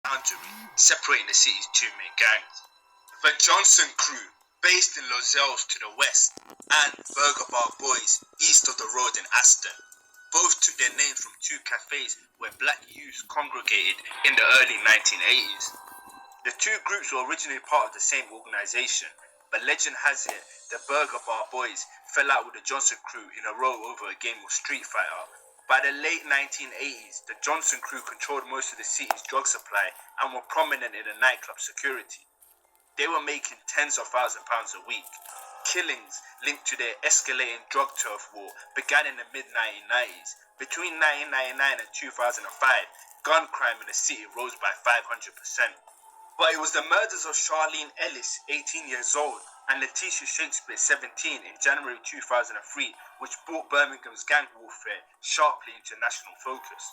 boundary separating the city's two main gangs. The Johnson crew, based in Lozells to the west, and Burger Bar Boys, east of the road in Aston. Both took their names from two cafes where black youths congregated in the early 1980s. The two groups were originally part of the same organisation, but legend has it the Burger Bar Boys fell out with the Johnson crew in a row over a game of Street Fighter. By the late 1980s, the Johnson crew controlled most of the city's drug supply and were prominent in the nightclub security. They were making tens of thousands of pounds a week. Killings linked to their escalating drug turf war began in the mid-1990s. Between 1999 and 2005, gun crime in the city rose by 500%. But it was the murders of Charlene Ellis, 18 years old, and Letitia Shakespeare, 17, in January 2003, which brought Birmingham's gang warfare sharply into national focus.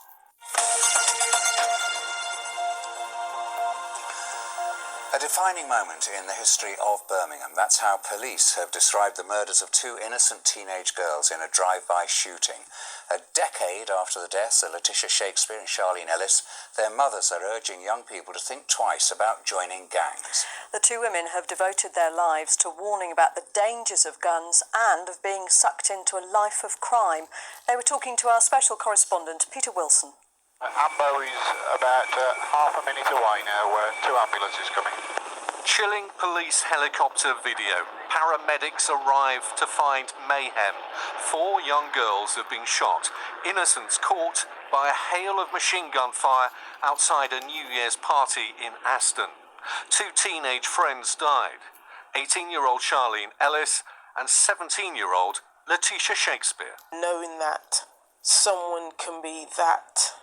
A defining moment in the history of Birmingham. That's how police have described the murders of two innocent teenage girls in a drive-by shooting. A decade after the deaths of Letitia Shakespeare and Charlene Ellis, their mothers are urging young people to think twice about joining gangs. The two women have devoted their lives to warning about the dangers of guns and of being sucked into a life of crime. They were talking to our special correspondent, Peter Wilson. Ambo is about half a minute away now, two ambulances coming. Chilling police helicopter video. Paramedics arrive to find mayhem. 4 young girls have been shot. Innocents caught by a hail of machine gun fire outside a New Year's party in Aston. 2 teenage friends died. 18-year-old Charlene Ellis and 17-year-old Letitia Shakespeare. Knowing that someone can be that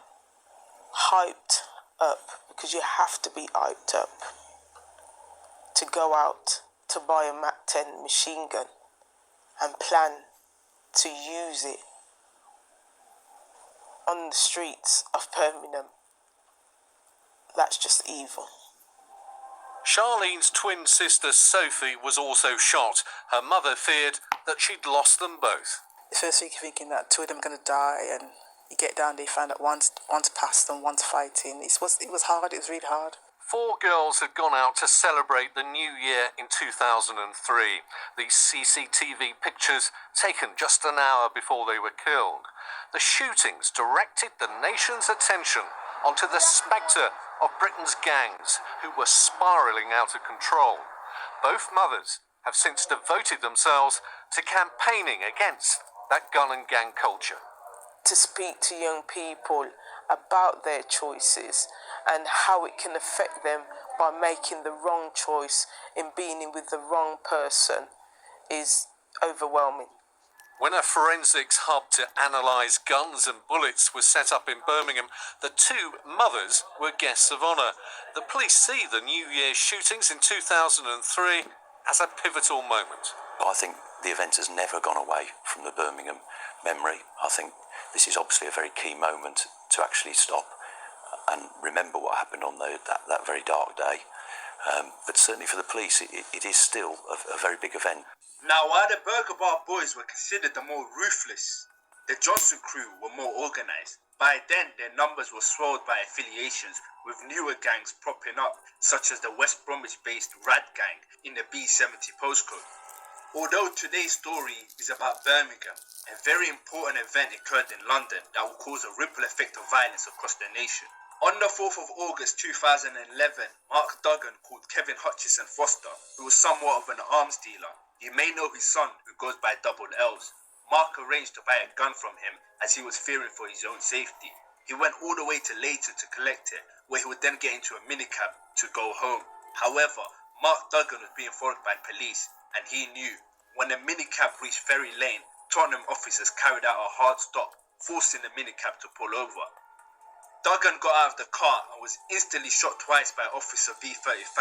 hyped up, because you have to be hyped up to go out to buy a Mac 10 machine gun and plan to use it on the streets of Birmingham. That's just evil. Charlene's twin sister Sophie was also shot. Her mother feared that she'd lost them both. The first week you're thinking that 2 of them are going to die, and you get down there, you find out one's passed and one's fighting. It was hard, it was really hard. 4 girls had gone out to celebrate the new year in 2003. These CCTV pictures taken just an hour before they were killed. The shootings directed the nation's attention onto the spectre of Britain's gangs who were spiralling out of control. Both mothers have since devoted themselves to campaigning against that gun and gang culture. To speak to young people about their choices and how it can affect them by making the wrong choice in being with the wrong person is overwhelming. When a forensics hub to analyse guns and bullets was set up in Birmingham, the 2 mothers were guests of honour. The police see the New Year's shootings in 2003 as a pivotal moment. I think the event has never gone away from the Birmingham memory. I think this is obviously a very key moment to actually stop and remember what happened on that very dark day. But certainly for the police, it is still a very big event. Now, while the Burger Bar Boys were considered the more ruthless, the Johnson crew were more organised. By then, their numbers were swelled by affiliations with newer gangs propping up, such as the West Bromwich-based Rad Gang in the B70 postcode. Although today's story is about Birmingham, a very important event occurred in London that will cause a ripple effect of violence across the nation. On the 4th of August 2011, Mark Duggan called Kevin Hutchison Foster, who was somewhat of an arms dealer. You may know his son, who goes by Double L's. Mark arranged to buy a gun from him as he was fearing for his own safety. He went all the way to Leighton to collect it, where he would then get into a minicab to go home. However, Mark Duggan was being followed by police, and he knew. When the minicab reached Ferry Lane, Tottenham officers carried out a hard stop, forcing the minicab to pull over. Duggan got out of the car and was instantly shot twice by Officer V35,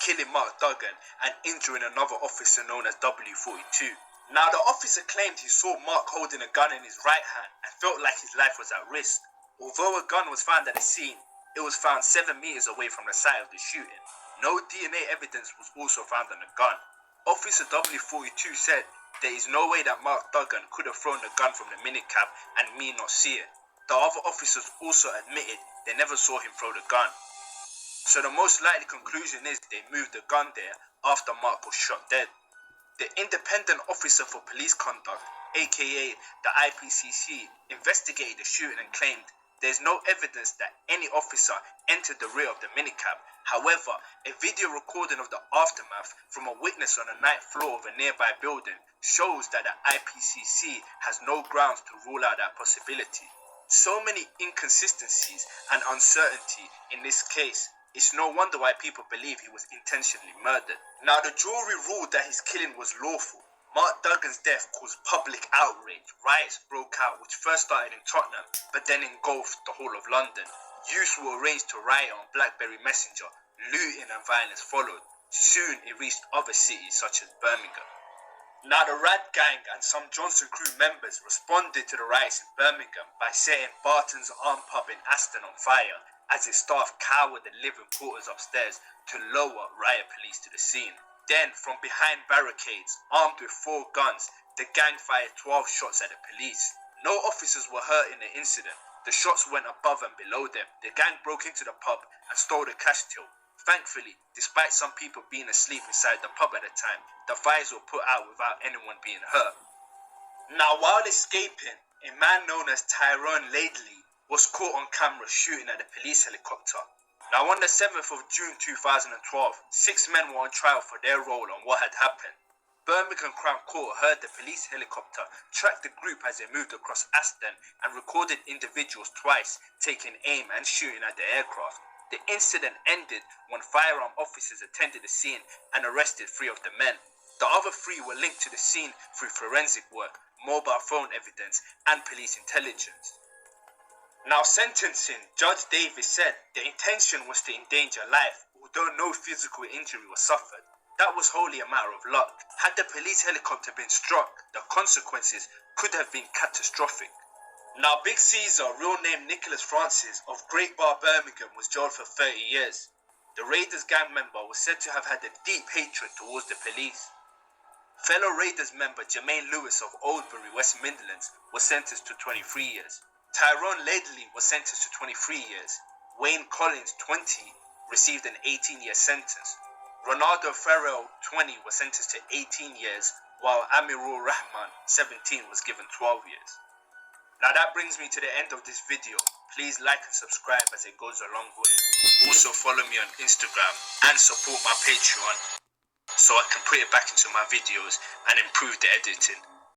killing Mark Duggan and injuring another officer known as W42. Now, the officer claimed he saw Mark holding a gun in his right hand and felt like his life was at risk. Although a gun was found at the scene, it was found 7 meters away from the site of the shooting. No DNA evidence was also found on the gun. Officer W42 said there is no way that Mark Duggan could have thrown the gun from the minicab and me not see it. The other officers also admitted they never saw him throw the gun. So the most likely conclusion is they moved the gun there after Mark was shot dead. The Independent Officer for Police Conduct, aka the IPCC, investigated the shooting and claimed there's no evidence that any officer entered the rear of the minicab. However, a video recording of the aftermath from a witness on the ninth floor of a nearby building shows that the IPCC has no grounds to rule out that possibility. So many inconsistencies and uncertainty in this case, it's no wonder why people believe he was intentionally murdered. Now, the jury ruled that his killing was lawful. Mark Duggan's death caused public outrage. Riots broke out, which first started in Tottenham, but then engulfed the whole of London. Youths were arranged to riot on BlackBerry Messenger. Looting and violence followed. Soon it reached other cities such as Birmingham. Now, the Rad Gang and some Johnson crew members responded to the riots in Birmingham by setting Barton's Arm Pub in Aston on fire, as its staff cowered the living quarters upstairs to lower riot police to the scene. Then, from behind barricades, armed with 4 guns, the gang fired 12 shots at the police. No officers were hurt in the incident. The shots went above and below them. The gang broke into the pub and stole the cash till. Thankfully, despite some people being asleep inside the pub at the time, the fires were put out without anyone being hurt. Now, while escaping, a man known as Tyrone Laidley was caught on camera shooting at the police helicopter. Now, on the 7th of June 2012, 6 men were on trial for their role on what had happened. Birmingham Crown Court heard the police helicopter track the group as they moved across Aston and recorded individuals twice taking aim and shooting at the aircraft. The incident ended when firearm officers attended the scene and arrested 3 of the men. The other 3 were linked to the scene through forensic work, mobile phone evidence, and police intelligence. Now, sentencing, Judge Davis said the intention was to endanger life, although no physical injury was suffered. That was wholly a matter of luck. Had the police helicopter been struck, the consequences could have been catastrophic. Now, Big Caesar, real name Nicholas Francis, of Great Bar, Birmingham, was jailed for 30 years. The Raiders gang member was said to have had a deep hatred towards the police. Fellow Raiders member Jermaine Lewis of Oldbury, West Midlands, was sentenced to 23 years. Tyrone Laidley was sentenced to 23 years. Wayne Collins, 20, received an 18-year sentence. Ronaldo Farrell, 20, was sentenced to 18 years, while Amirul Rahman, 17, was given 12 years. Now that brings me to the end of this video. Please like and subscribe as it goes a long way. Also follow me on Instagram and support my Patreon so I can put it back into my videos and improve the editing.